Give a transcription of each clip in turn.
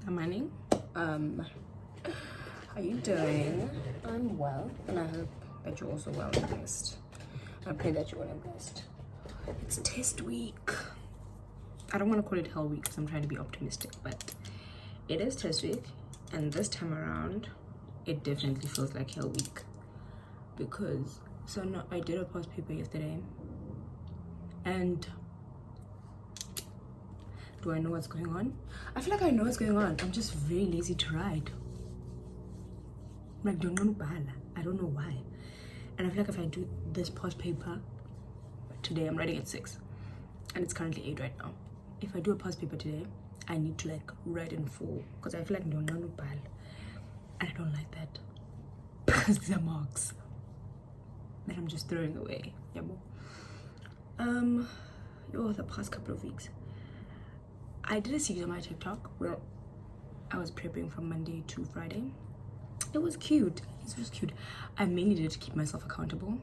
Amani, how you doing? I'm well, and I hope that you're also well and blessed. I pray that you're well and blessed. It's test week. I don't want to call it hell week because I'm trying to be optimistic, but it is test week, and this time around, it definitely feels like hell week because I did a past paper yesterday, and do I know what's going on? I feel like I know what's going on. I'm just very lazy to write. Like, don't know I don't know why. And I feel like if I do this past paper today, I'm writing at 6 and it's currently 8 right now. If I do a past paper today, I need to like write in full because I feel like don't know and I don't like that because these are marks that I'm just throwing away. Yeah, the past couple of weeks I did a series on my TikTok where I was prepping from Monday to Friday. It was cute. It was cute. I mainly did it to keep myself accountable,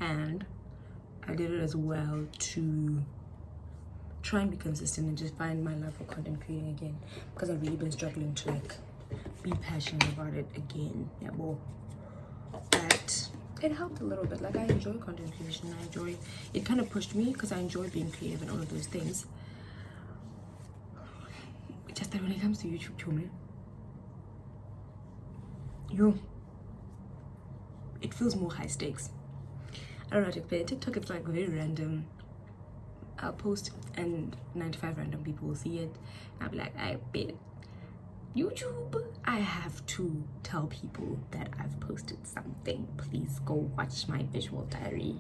and I did it as well to try and be consistent and just find my love for content creating again, because I've really been struggling to like be passionate about it again. Yeah, well, but it helped a little bit. Like, I enjoy content creation. It kind of pushed me because I enjoy being creative and all of those things. Just that when it comes to YouTube, children, it feels more high stakes. I don't know how to explain it. TikTok, it's like very random. I'll post and 95 random people will see it. I'll be like, I bet. YouTube, I have to tell people that I've posted something. Please go watch my visual diary.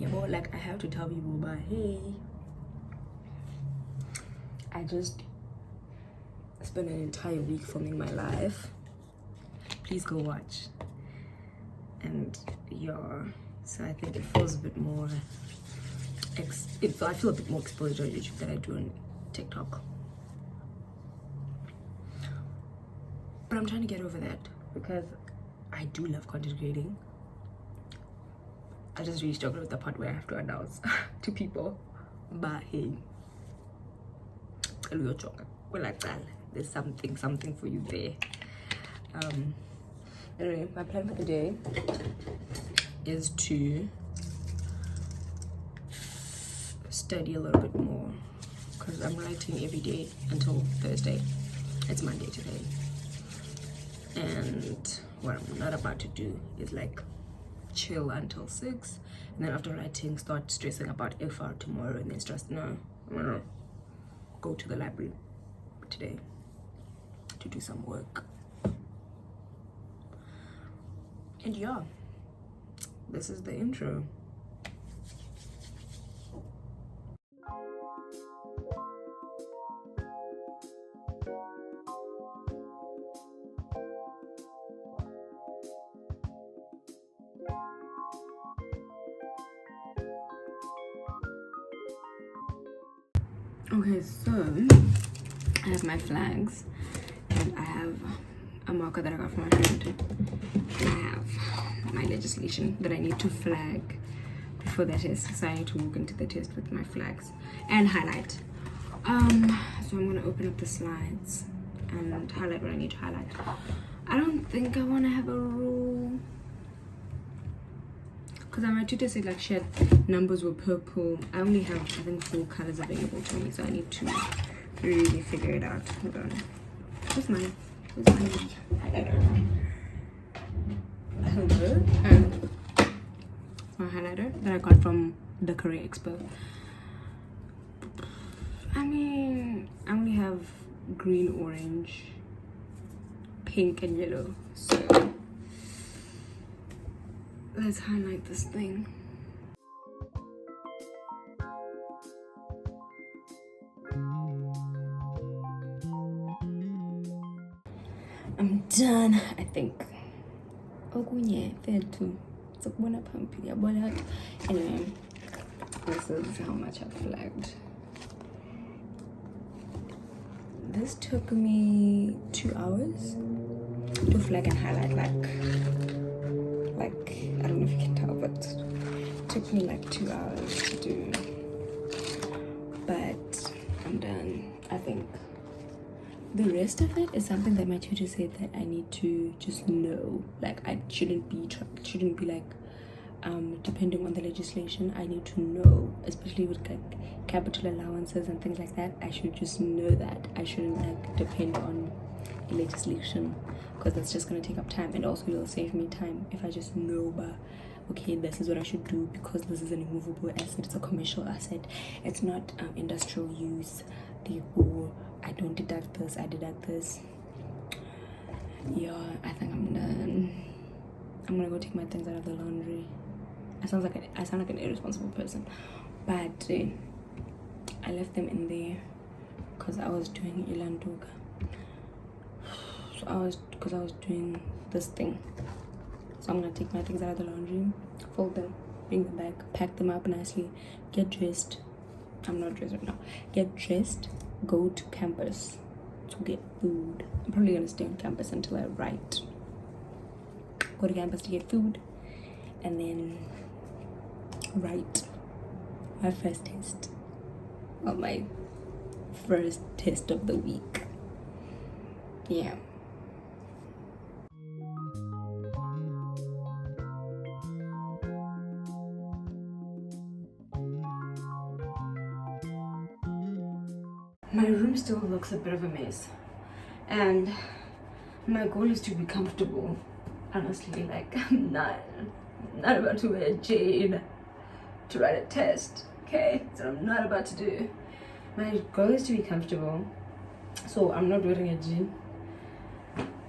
Yeah, but like, I have to tell people, but hey, I just spent an entire week filming my life. Please go watch. And yeah, so I think it feels a bit more I feel a bit more exposed on YouTube than I do on TikTok, but I'm trying to get over that because I do love content creating. I just really struggle with the part where I have to announce to people, but hey, there's something for you there. Anyway, my plan for the day is to study a little bit more because I'm writing every day until Thursday. It's Monday today, and what I'm not about to do is like chill until 6 and then after writing start stressing about FR tomorrow and then stress. No, I'm gonna go to the library today to do some work. And yeah, this is the intro. Okay, so I have my flags and I have a marker that I got from my friend. I have my legislation that I need to flag before the test, so I need to walk into the test with my flags and highlight. So I'm gonna open up the slides and highlight what I need to highlight. I don't think I want to have a rule because my tutor said like she had numbers were purple. I only have, I think, 4 colors available to me, so I need to really figure it out. Hold on. Where's my highlighter? Hello. And my highlighter that I got from the Career Expo. I mean, I only have green, orange, pink, and yellow. So let's highlight this thing. I'm done, I think. Anyway, this is how much I flagged. This took me 2 hours to flag and highlight, like I don't know if you can tell, but it took me like 2 hours to do. But I'm done. I think the rest of it is something that my tutor said that I need to just know. Like, I shouldn't be like depending on the legislation. I need to know, especially with like capital allowances and things like that. I should just know that I shouldn't like depend on the legislation, because that's just going to take up time, and also it'll save me time if I just know, but okay, this is what I should do because this is an immovable asset, it's a commercial asset, it's not industrial use, therefore I don't deduct this, I deduct this. Yeah, I think I'm done. I'm gonna go take my things out of the laundry. I sound like an irresponsible person, but I left them in there because I was doing ilanduka. So I was doing this thing. So I'm gonna take my things out of the laundry, fold them, bring them back, pack them up nicely, get dressed. I'm not dressed right now. Get dressed, go to campus to get food. I'm probably gonna stay on campus until I write. Go to campus to get food, and then write my first test. Well, my first test of the week. Yeah. My room still looks a bit of a mess, and my goal is to be comfortable. Honestly, like, I'm not about to wear a jade to write a test, okay? So I'm not about to do. My goal is to be comfortable, so I'm not wearing a jean.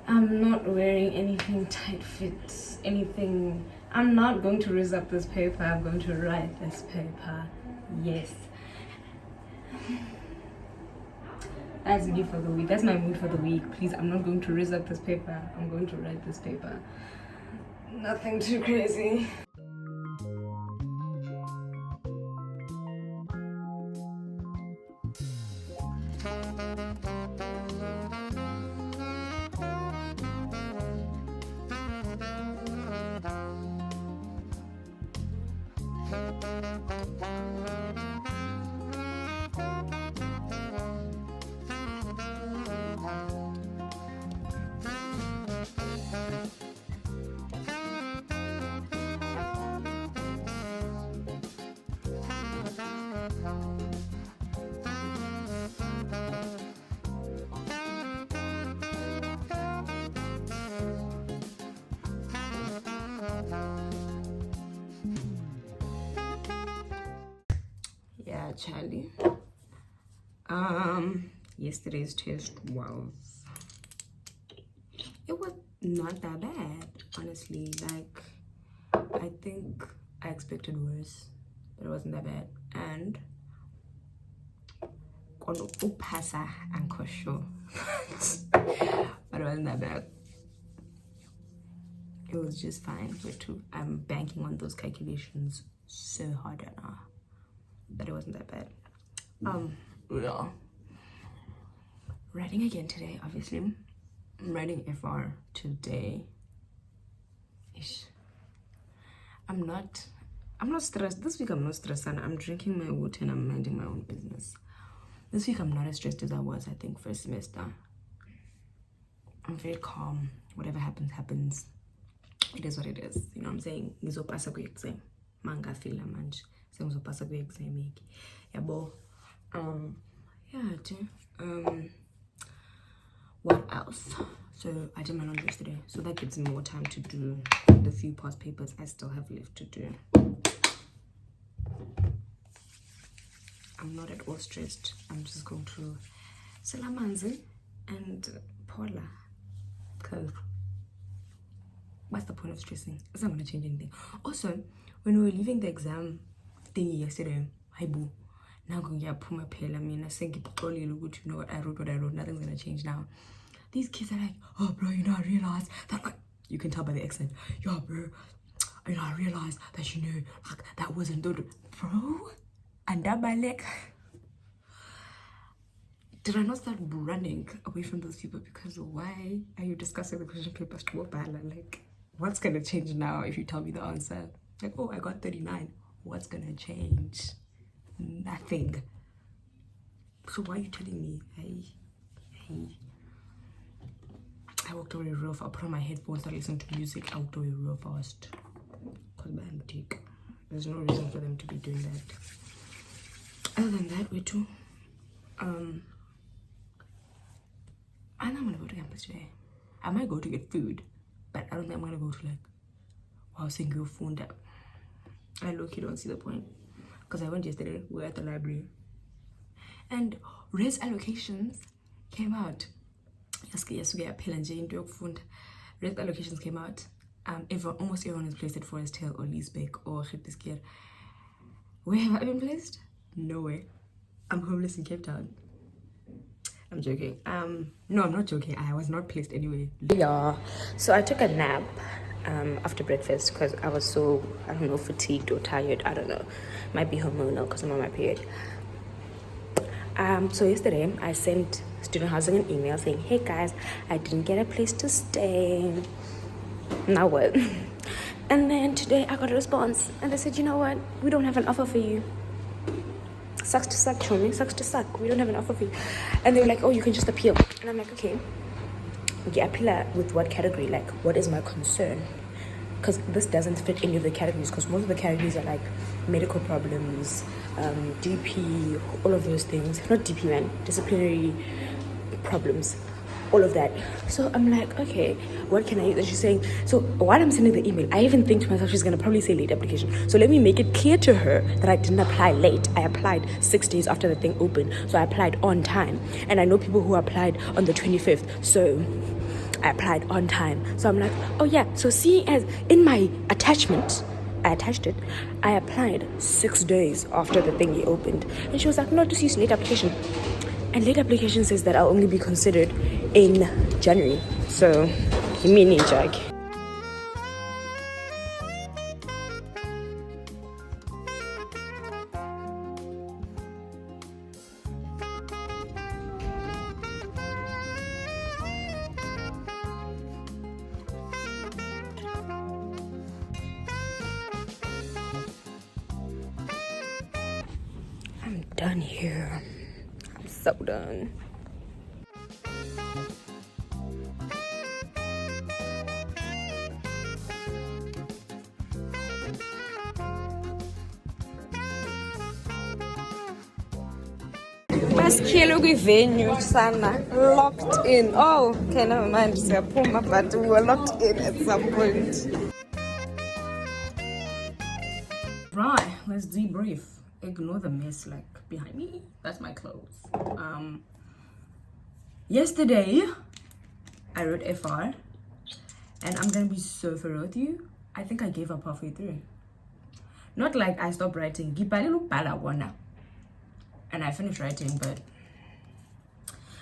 I'm not wearing anything tight fits, anything. I'm not going to raise up this paper. I'm going to write this paper. Yes. That's me for the week. That's my mood for the week. Please, I'm not going to raise up this paper. I'm going to write this paper. Nothing too crazy. Yeah, Charlie. Yesterday's test was, it was not that bad, honestly. Like, I think I expected worse, but it wasn't that bad. And upasa and kosho, but it wasn't that bad. It was just fine. I'm banking on those calculations so hard right now, but it wasn't that bad. Yeah. Writing again today, obviously. I'm writing FR today. Ish. I'm not stressed. This week I'm not stressed, and I'm drinking my water and I'm minding my own business. This week I'm not as stressed as I was, I think, first semester. I'm very calm. Whatever happens, happens. It is what it is. You know what I'm saying? Ngizopasa kwi-exam. Mangafila manje. Ngizopasa kwi-exam. Yabo. Yeah, what else? So I did my laundry yesterday, so that gives me more time to do the few past papers I still have left to do. I'm not at all stressed. I'm just going to Salamanzi and Paula, because what's the point of stressing? It's not going to change anything. Also, when we were leaving the exam thingy yesterday, hi boo, now going to put my pen. I mean, I think you know what I wrote, nothing's going to change now. These kids are like, oh bro, you know, I realized that, like, you can tell by the accent, yo bro, you know, I realized that, you know, like, that wasn't good, bro. And that by like, did I not start running away from those people? Because why are you discussing the question papers to like, what's gonna change now if you tell me the answer? Like, oh, I got 39. What's gonna change? Nothing. So why are you telling me? Hey. walked away real fast. I put on my headphones, started listening to music. I walked away real fast. Because I'm dick. There's no reason for them to be doing that. Other than that, we're too. I know I'm gonna go to campus today. I might go to get food, but I don't think I'm gonna go to like saying your phone up. I low-key don't see the point. Because I went yesterday, we were at the library. And res allocations came out. Res allocations came out. Almost everyone is placed at Forest Hill or Leesbeek or Gitteskeer. Where have I been placed? Nowhere. I'm homeless in Cape Town. I'm joking. No, I'm not joking. I was not placed anywhere. Yeah. So I took a nap after breakfast because I was so, I don't know, fatigued or tired. I don't know. Might be hormonal because I'm on my period. So yesterday I sent student housing an email saying, hey guys, I didn't get a place to stay. Now what? And then today I got a response and they said, you know what? We don't have an offer for you. Sucks to suck, Chomi. Sucks to suck. We don't have an offer for you. And they were like, oh, you can just appeal. And I'm like, okay. Appeal with what category? Like, what is my concern? Because this doesn't fit any of the categories, because most of the categories are like medical problems, DP, all of those things. Not DP, man, disciplinary problems, all of that. So I'm like, okay, what can I use? And she's saying, so while I'm sending the email, I even think to myself, she's going to probably say late application. So let me make it clear to her that I didn't apply late. I applied 6 days after the thing opened. So I applied on time. And I know people who applied on the 25th. So I applied on time. So I'm like, oh yeah, so seeing as in my attachment, I attached it, I applied 6 days after the thingy opened. And she was like, no, just use late application. And late application says that I'll only be considered in January. So, give me a jag. I'm done here. I'm so done. Masikelo kwi-venue sana, locked in. Oh, okay, never mind, siyaphuma, but we were locked in at some point. Right, let's debrief. Ignore the mess like behind me. That's my clothes. Yesterday I wrote FR and I'm gonna be so thorough with you. I think I gave up halfway through. Not like I stopped writing and I finished writing, but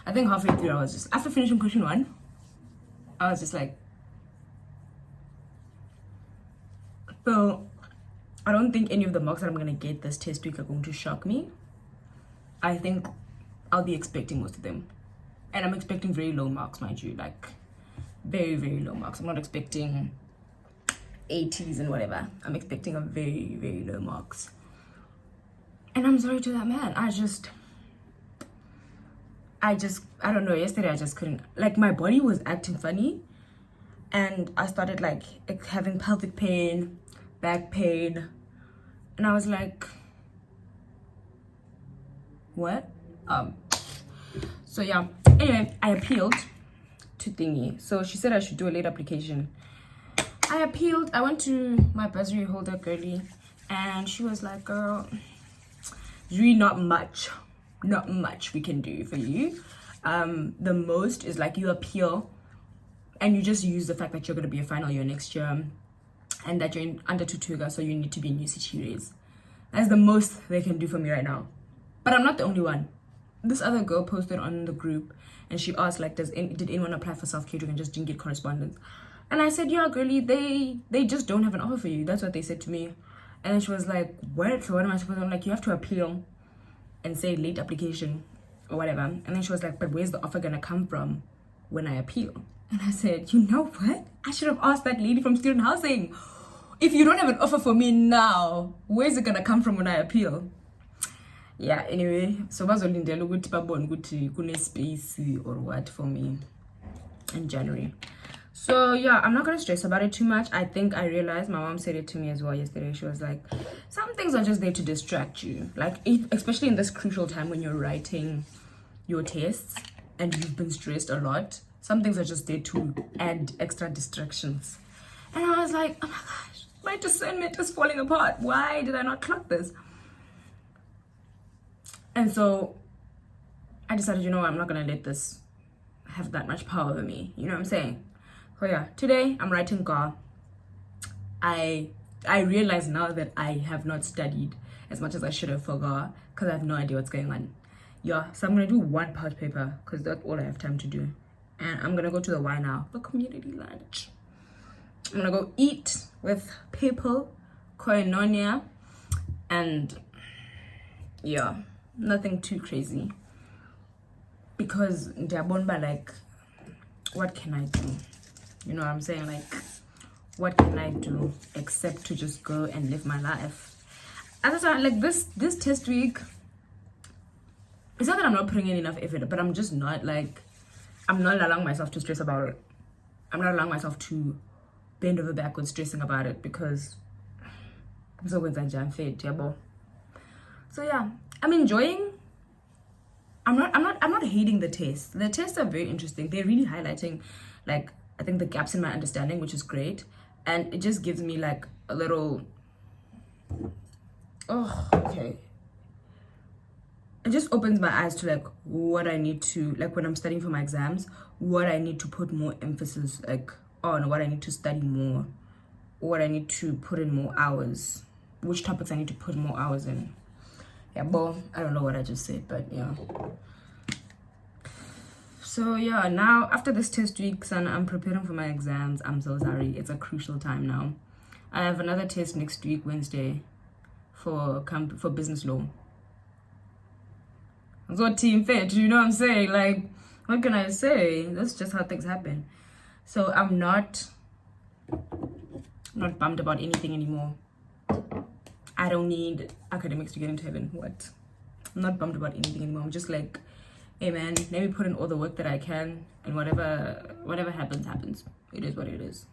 I think halfway through I was just, after finishing question 1, I was just like, so I don't think any of the marks that I'm gonna get this test week are going to shock me. I think I'll be expecting most of them. And I'm expecting very low marks, mind you, like very, very low marks. I'm not expecting 80s and whatever. I'm expecting a very, very low marks. And I'm sorry to that man. I don't know, yesterday I just couldn't, like my body was acting funny. And I started like having pelvic pain, back pain, and I was like, what? So yeah, anyway, I appealed to thingy. So she said I should do a late application. I appealed. I went to my bursary holder girly and she was like, girl, there's really not much we can do for you. The most is like you appeal and you just use the fact that you're going to be a final year next year and that you're in under Tutuga, so you need to be in UCT. That's the most they can do for me right now. But I'm not the only one. This other girl posted on the group and she asked like, did anyone apply for self-catering and just didn't get correspondence? And I said, yeah, girlie, they just don't have an offer for you. That's what they said to me. And then she was like, what? So what am I supposed to do? I'm like, you have to appeal and say late application or whatever. And then she was like, but where's the offer gonna come from when I appeal? And I said, you know what? I should have asked that lady from student housing. If you don't have an offer for me now, where's it gonna come from when I appeal? Yeah, anyway, so bazolindela ukuthi babone ukuthi kune space or what for me. in January. So yeah, I'm not gonna stress about it too much. I think I realized, my mom said it to me as well yesterday. She was like, some things are just there to distract you, like especially in this crucial time when you're writing your tests and you've been stressed a lot. Some things are just there to add extra distractions. And I was like, oh my gosh, my discernment is falling apart. Why did I not clock this? And so I decided, you know what, I'm not gonna let this have that much power over me. You know what I'm saying? So yeah, today I'm writing GAR. I realize now that I have not studied as much as I should have for GAR because I have no idea what's going on. Yeah, so I'm gonna do one past paper because that's all I have time to do. And I'm gonna go to the Y now, the community lunch. I'm gonna go eat with people, koinonia, and yeah, nothing too crazy. Because Diabonba, like, what can I do? You know what I'm saying? Like, what can I do except to just go and live my life? As I said, like this test week, it's not that I'm not putting in enough effort, but I'm just not like, I'm not allowing myself to stress about it. I'm not allowing myself to bend over backwards stressing about it because I'm so good at fit, yeah. So yeah, I'm enjoying. I'm not hating the tests. The tests are very interesting. They're really highlighting, like, I think the gaps in my understanding, which is great. And it just gives me like a little, oh, okay. It just opens my eyes to like what I need to, like when I'm studying for my exams, what I need to put more emphasis like on, what I need to study more, what I need to put in more hours, which topics I need to put more hours in. Yeah, but I don't know what I just said, but yeah. So yeah, now after this test week, son, I'm preparing for my exams. I'm so sorry. It's a crucial time now. I have another test next week, Wednesday, for business law. So team fit, you know what I'm saying? Like, what can I say? That's just how things happen. So I'm not bummed about anything anymore. I don't need academics to get into heaven. What? I'm not bummed about anything anymore. I'm just like, hey man, let me put in all the work that I can, and whatever happens. It is what it is.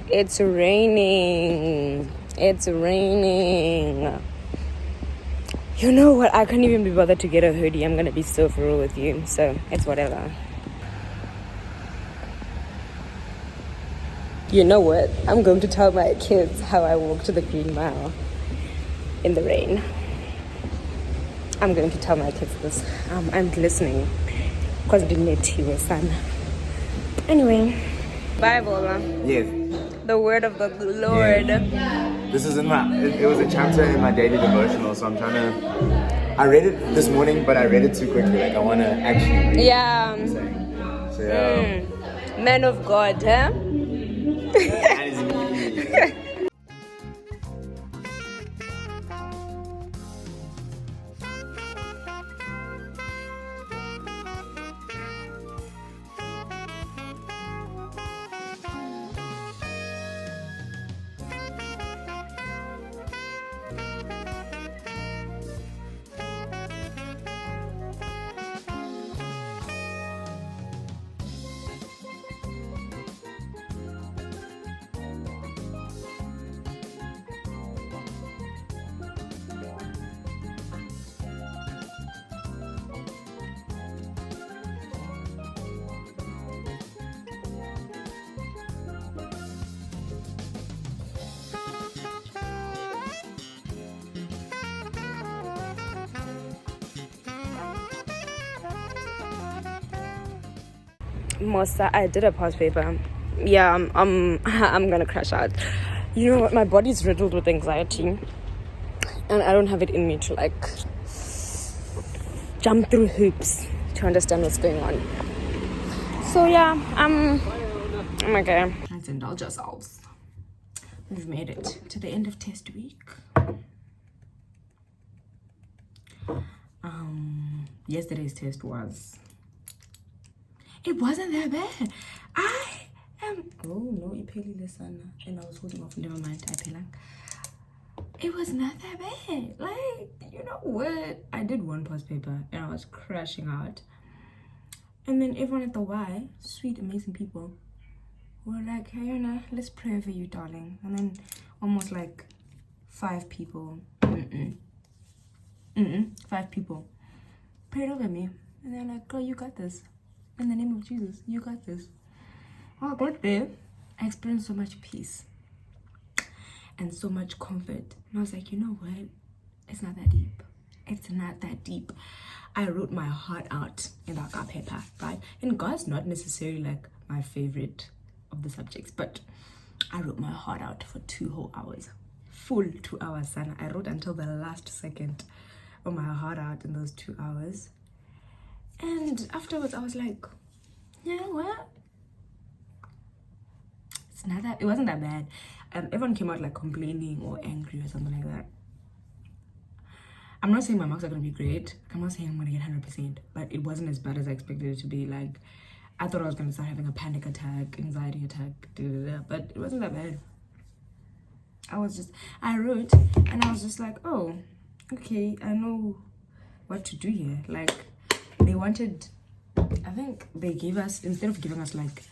It's raining. It's raining. You know what? I can't even be bothered to get a hoodie. I'm gonna be so for real with you. So it's whatever. You know what? I'm going to tell my kids how I walked to the Green Mile in the rain. I'm going to tell my kids this. I'm listening because I didn't need to, son. Anyway, Bible. Yes. The word of the Lord. Yeah. This is it was a chapter in my daily devotional, so I'm trying to. I read it this morning, but I read it too quickly. Like I want to actually read. Yeah. What I'm saying. So yeah. Man of God, huh? That is me. Mosa, I did a past paper. Yeah, I'm gonna crash out. You know what? My body's riddled with anxiety, and I don't have it in me to like jump through hoops to understand what's going on. So yeah, I'm okay. Let's indulge ourselves. We've made it to the end of test week. Yesterday's test it wasn't that bad. Oh no, listen. And I was holding off. Never mind. It was not that bad. Like, you know what? I did one past paper and I was crashing out. And then everyone at the Y, sweet, amazing people, were like, hey, Yona, let's pray for you, darling. And then almost like 5 people, 5 people prayed over me. And they're like, girl, you got this. In the name of Jesus, you got this. When I got there, I experienced so much peace and so much comfort. And I was like, you know what? It's not that deep. It's not that deep. I wrote my heart out in that paper, right? And God's not necessarily like my favorite of the subjects, but I wrote my heart out for 2 whole hours. Full 2 hours, son. I wrote until the last second of my heart out in those 2 hours. And afterwards, I was like, you know what? It's not that, it wasn't that bad. Everyone came out like complaining or angry or something like that. I'm not saying my marks are going to be great. I'm not saying I'm going to get 100%, but it wasn't as bad as I expected it to be. Like, I thought I was going to start having a panic attack, anxiety attack, but it wasn't that bad. I wrote, and I was just like, oh, okay, I know what to do here. Like, they wanted, I think they gave us, instead of giving us like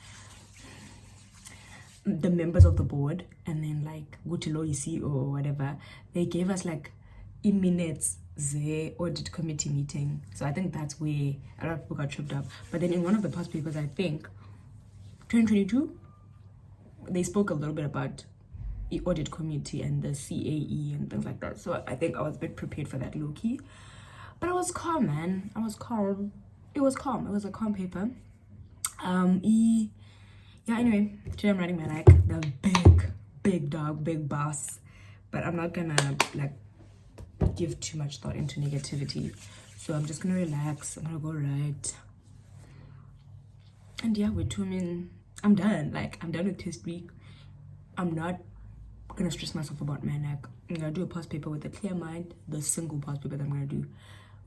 the members of the board and then like Gutiloisi or whatever, they gave us like in minutes the audit committee meeting. So I think that's where a lot of people got tripped up. But then in one of the past papers, I think 2022, they spoke a little bit about the audit committee and the CAE and things like that. So I think I was a bit prepared for that low-key. But I was calm, man. I was calm. It was calm. It was a calm paper. Yeah, anyway, today I'm writing my like the big dog, big boss. But I'm not gonna like give too much thought into negativity. So I'm just gonna relax. I'm gonna go write. And yeah, I'm done. Like, I'm done with test week. I'm not gonna stress myself about my neck. I'm gonna do a past paper with a clear mind. The single past paper that I'm gonna do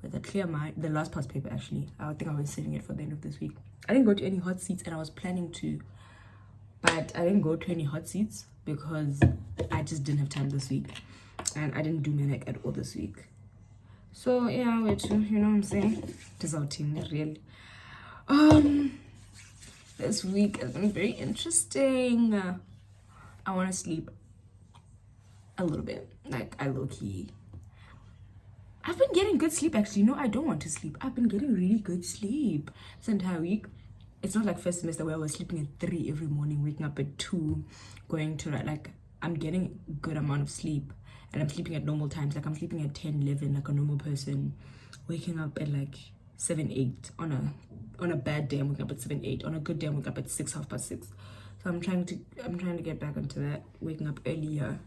with a clear mind. The last past paper, actually. I think I was saving it for the end of this week. I didn't go to any hot seats, and I was planning to, but I didn't go to any hot seats because I just didn't have time this week, and I didn't do my neck at all this week. So yeah, you know what I'm saying? Resulting really. This week has been very interesting. I want to sleep a little bit. Like, I low-key. I've been getting good sleep, actually. No, I don't want to sleep. I've been getting really good sleep this entire week. It's not like first semester where I was sleeping at 3 every morning, waking up at 2, going to like, I'm getting a good amount of sleep. And I'm sleeping at normal times. Like, I'm sleeping at 10, 11, like a normal person. Waking up at like 7, 8 on a bad day. I'm waking up at 7, 8. On a good day, I'm waking up at 6, 6:30. So I'm trying to get back into that, waking up earlier,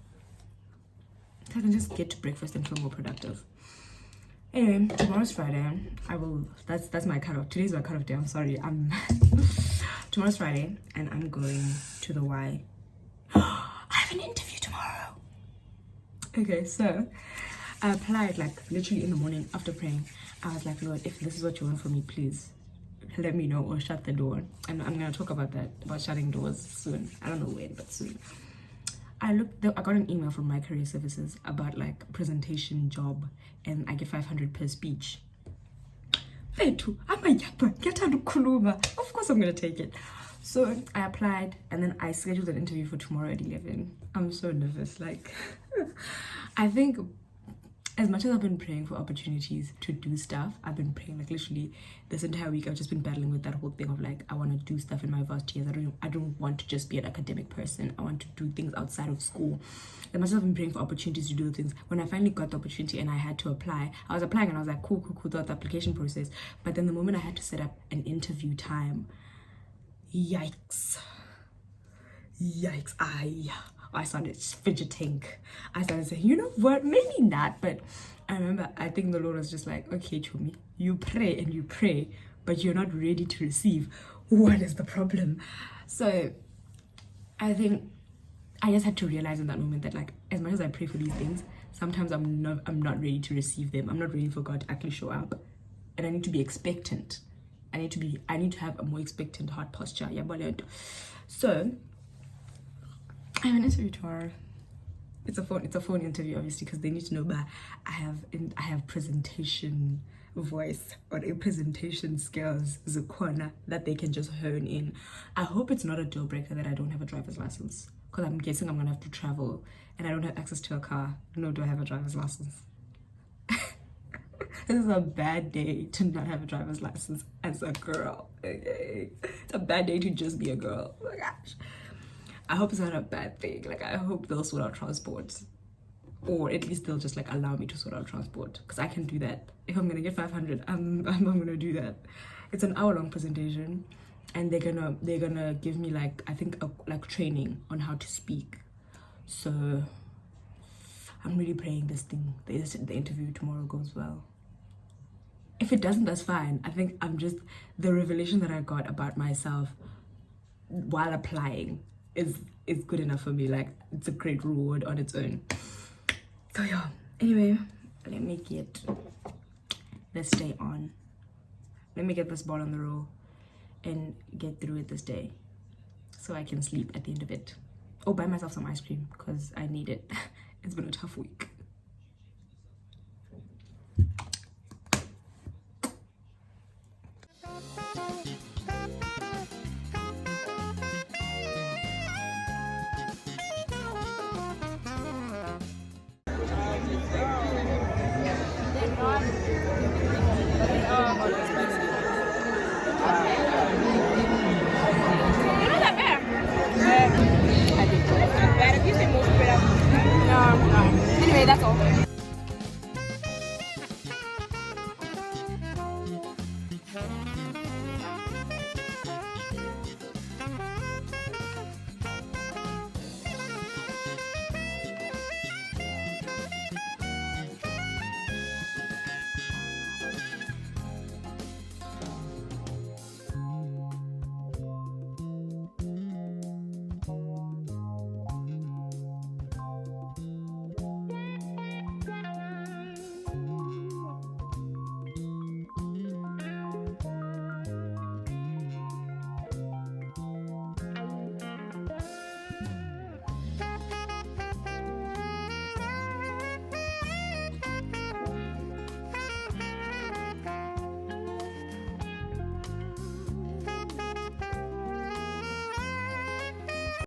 so I can just get to breakfast and feel more productive. Anyway, tomorrow's Friday. That's my cutoff. Today's my cutoff day. I'm sorry. Tomorrow's Friday, and I'm going to the Y. I have an interview tomorrow. Okay, so I applied like literally in the morning after praying. I was like, Lord, if this is what you want from me, please let me know or shut the door. And I'm gonna talk about that, about shutting doors soon. I don't know when, but soon. I got an email from my career services about like a presentation job, and I get 500 per speech. Of course I'm gonna take it. So I applied, and then I scheduled an interview for tomorrow at 11. I'm so nervous. Like, I think as much as I've been praying for opportunities to do stuff, I've been praying like literally this entire week. I've just been battling with that whole thing of like, I want to do stuff in my vast years. I don't want to just be an academic person. I want to do things outside of school. As much as I've been praying for opportunities to do things, when I finally got the opportunity and I had to apply, I was applying and I was like, cool throughout the application process. But then the moment I had to set up an interview time, yikes. I started fidgeting. I started saying, you know what, maybe not. But I remember, I think the Lord was just like, okay, Chomi, you pray and you pray, but you're not ready to receive. What is the problem? So I think I just had to realize in that moment that like, as much as I pray for these things, sometimes I'm not ready to receive them. I'm not ready for God to actually show up. And I need to be expectant. I need to have a more expectant heart posture. Yeah, but so I have an interview tomorrow. It's a phone interview, obviously, because they need to know. But I have presentation voice or a presentation skills Zukona that they can just hone in. I hope it's not a deal breaker that I don't have a driver's license, because I'm guessing I'm gonna have to travel and I don't have access to a car. No, do I have a driver's license? This is a bad day to not have a driver's license as a girl. Okay? It's a bad day to just be a girl. Oh my gosh. I hope it's not a bad thing. Like, I hope they'll sort out transport, or at least they'll just like allow me to sort out transport, because I can do that. If I'm gonna get 500, I'm gonna do that. It's an hour-long presentation, and they're gonna give me like, I think like training on how to speak. So I'm really praying the interview tomorrow goes well. If it doesn't, that's fine. I think the revelation that I got about myself while applying is good enough for me. Like, it's a great reward on its own. So yeah, anyway, let me get this day on. Let me get this ball on the roll and get through it this day so I can sleep at the end of it. Oh, buy myself some ice cream because I need it. It's been a tough week.